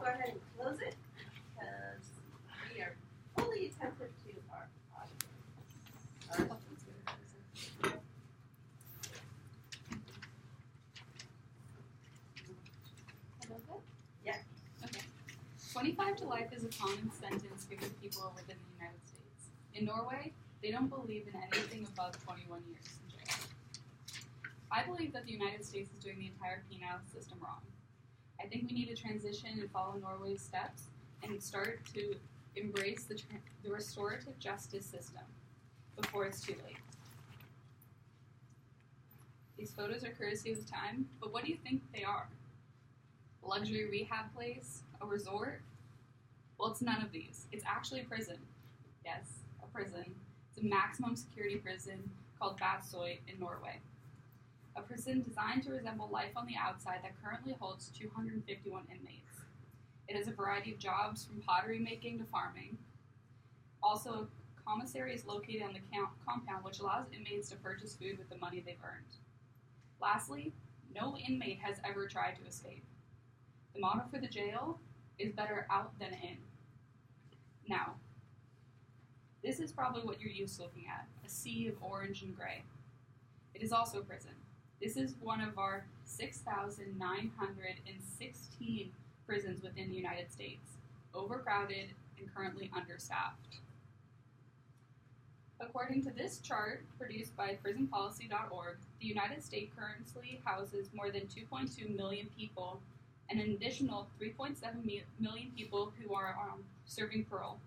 ahead and close it because we are fully attentive to our audience. Yeah. Okay. 25 to life is a common sentence given to people within the United States. In Norway, they don't believe in anything above 21 years in jail. I believe that the United States is doing the entire penal system wrong. I think we need to transition and follow Norway's steps and start to embrace the restorative justice system before it's too late. These photos are courtesy of time, but what do you think they are? A luxury rehab place? A resort? Well, it's none of these. It's actually a prison. Yes, a prison. It's a maximum security prison called Vadsøy in Norway. A prison designed to resemble life on the outside that currently holds 251 inmates. It has a variety of jobs from pottery making to farming. Also, a commissary is located on the compound, which allows inmates to purchase food with the money they've earned. Lastly, no inmate has ever tried to escape. The motto for the jail is better out than in. Now, this is probably what you're used to looking at, a sea of orange and gray. It is also a prison. This is one of our 6,916 prisons within the United States, overcrowded and currently understaffed. According to this chart produced by prisonpolicy.org, the United States currently houses more than 2.2 million people and an additional 3.7 million people who are serving parole.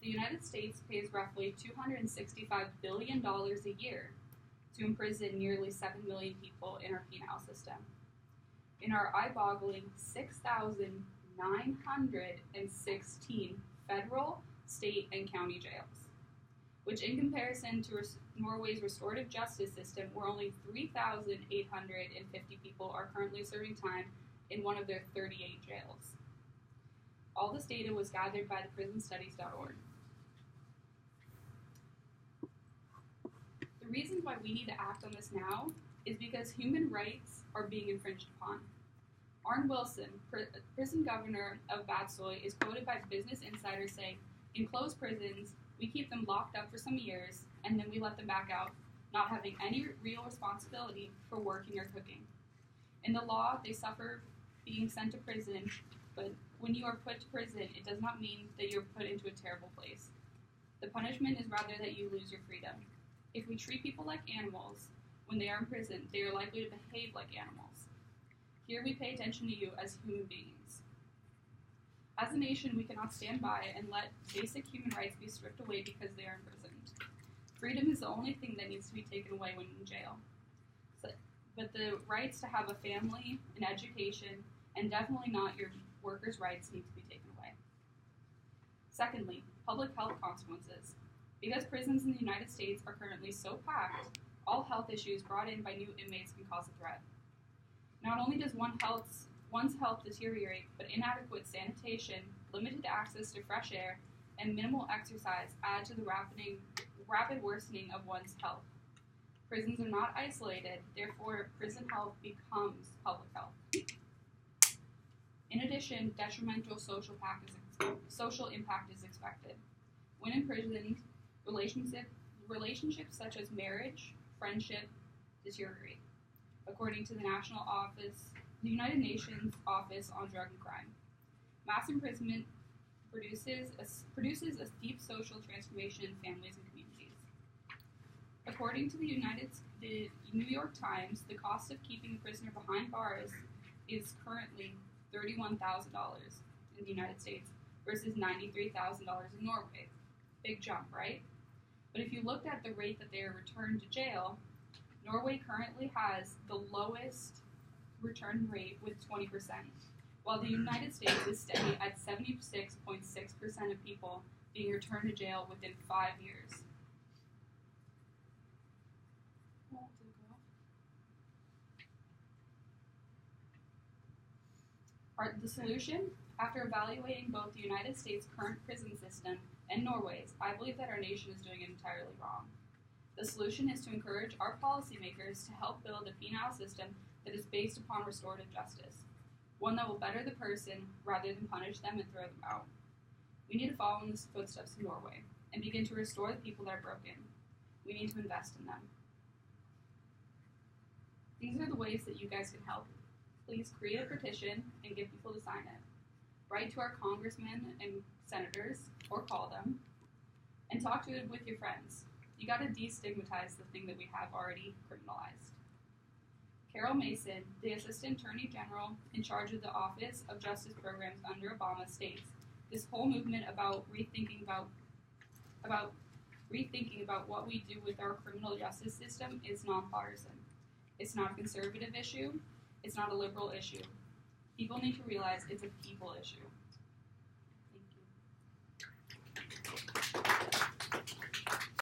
The United States pays roughly $265 billion a year to imprison nearly 7 million people in our penal system. In our eye-boggling 6,916 federal, state, and county jails, which in comparison to Norway's restorative justice system, where only 3,850 people are currently serving time in one of their 38 jails. All this data was gathered by the prisonstudies.org. The reason why we need to act on this now is because human rights are being infringed upon. Arne Wilson, prison governor of Vadsøy, is quoted by Business Insider saying, "In closed prisons, we keep them locked up for some years, and then we let them back out, not having any real responsibility for working or cooking. In the law, they suffer being sent to prison, but when you are put to prison, it does not mean that you're put into a terrible place. The punishment is rather that you lose your freedom. If we treat people like animals, when they are in prison, they are likely to behave like animals. Here we pay attention to you as human beings. As a nation, we cannot stand by and let basic human rights be stripped away because they are imprisoned. Freedom is the only thing that needs to be taken away when in jail. But the rights to have a family, an education, and definitely not your workers' rights need to be taken away. Secondly, public health consequences. Because prisons in the United States are currently so packed, all health issues brought in by new inmates can cause a threat. Not only does one's health deteriorate, but inadequate sanitation, limited access to fresh air, and minimal exercise add to the rapid worsening of one's health. Prisons are not isolated, therefore prison health becomes public health. In addition, detrimental social impact is expected. When in prison, relationships such as marriage, friendship, deteriorate, according to the United Nations Office on Drug and Crime. Mass imprisonment produces a steep social transformation in families and communities. According to the New York Times, the cost of keeping a prisoner behind bars is currently $31,000 in the United States versus $93,000 in Norway. Big jump, right? But if you looked at the rate that they are returned to jail, Norway currently has the lowest return rate with 20%, while the United States is steady at 76.6% of people being returned to jail within 5 years. The solution? After evaluating both the United States' current prison system and Norway's, I believe that our nation is doing it entirely wrong. The solution is to encourage our policymakers to help build a penal system that is based upon restorative justice. one that will better the person rather than punish them and throw them out. We need to follow in the footsteps of Norway and begin to restore the people that are broken. We need to invest in them. These are the ways that you guys can help. Please create a petition and get people to sign it. Write to our congressmen and senators, or call them, and talk to it with your friends. You gotta destigmatize the thing that we have already criminalized. Carol Mason, the Assistant Attorney General in charge of the Office of Justice Programs under Obama, states, this whole movement about rethinking about what we do with our criminal justice system is nonpartisan. It's not a conservative issue. It's not a liberal issue. People need to realize it's a people issue.